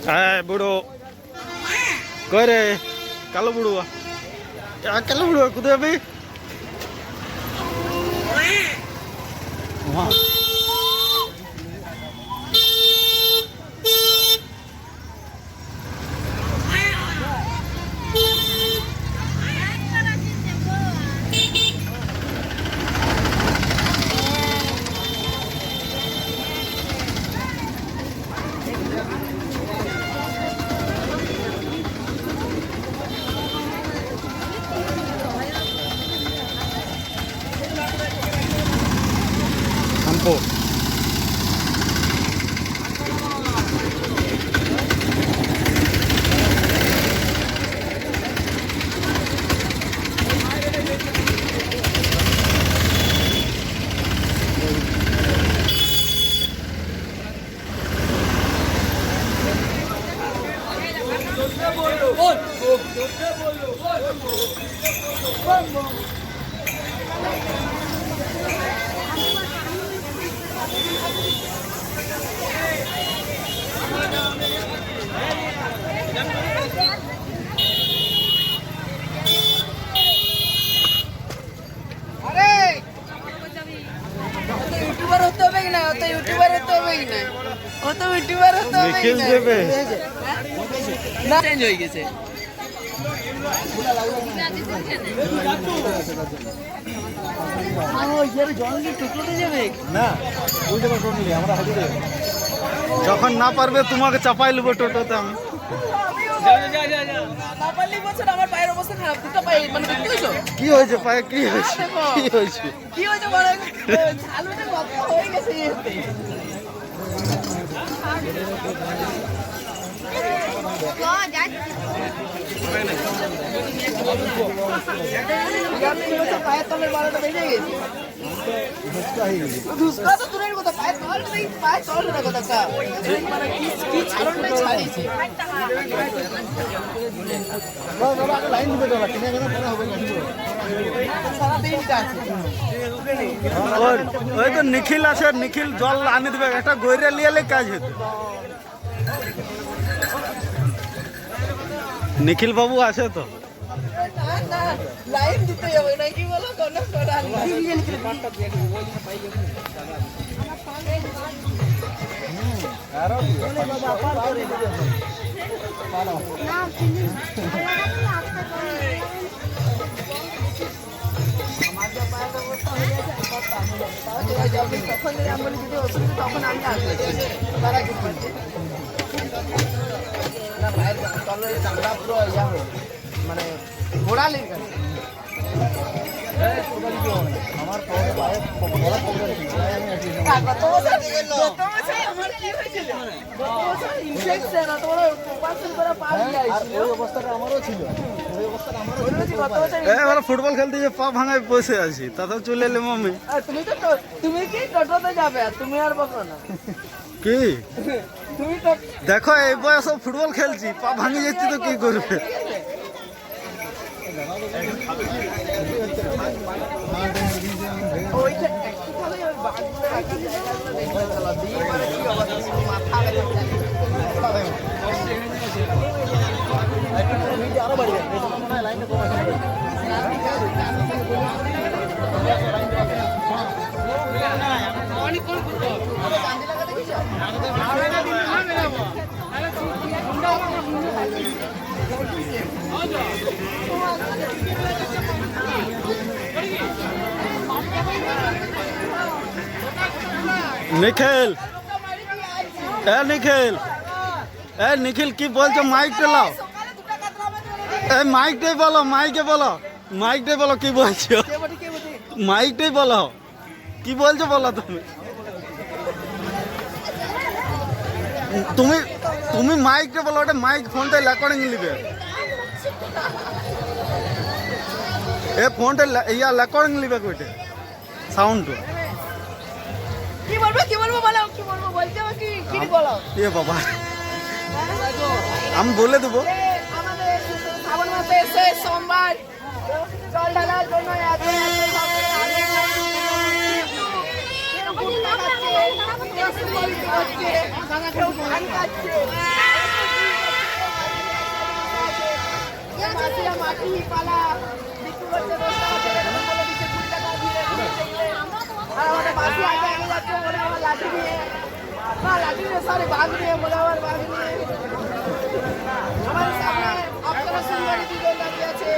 হ্যাঁ বুড়ো কই রে কালো বুড়ো কালো বুড়ো কোথায় যাবি Campo. যখন না পারবে তোমাকে চাপাই নেবো টোটোতে আমি কি হয়েছে পায়ে কি হয়েছে কি হয়েছে ওই তো নিখিল আছে নিখিল জল আনি দেবে একটা গৈরে লিয়ালে কাজ হতো নিখিল বাবু আছে তো লাইন দিতে হবে নাকি বলো কোন তখন আমি আসবো তারা কি করছে না ভাইয়ের তলে চামড়া পুরো ইয়া হয়ে মানে ঘোড়া লেগে গেছে আমার ফুটবল খেলতে যে পা ভাঙায় বসে আছি তাতেও চলে এলে মাম্মি তুমি কি টোটোতে যাবে তুমি আর বকো না কি দেখো এই বয়স ফুটবল খেলছি পা ভাঙে যাচ্ছি তো কি করবে আরো বাড়ি নিখিল নিখিল নিখিল কি বলছো মাইকটা লাও মাইকটাই বলো মাইকটাই বলো কি বলছো মাইকটাই বলো কি বলছো বলো তুমি তুমি মাইকটা বলো ওটা মাইক ফোনটা রেকর্ডিং নিবে এ ফোনটা ইয়া রেকর্ডিং নিবে কইতে সাউন্ড কি বলবো বলতে কি বলো এ বাবা আমি বলে দেবো আমাদের শ্রাবণ মাসে শেষ সোমবার জল ঢালার জন্য করছে, কেউ ধান কাটছে, মাটিরা মাটি পালা বিক্রি করছে, 10 টাকা করে বলে দিচ্ছে, 20 টাকা দিয়ে আর আমাদের বাসি আগে আগে যাচ্ছে বলে আমার লাঠি নিয়ে, না লাঠি নিয়ে সরি বাঘ নিয়ে বলে আমার বাঘ নিয়ে। আমাদের সামনে আপনারা সুন্দরী দুজন দাঁড়িয়ে আছে,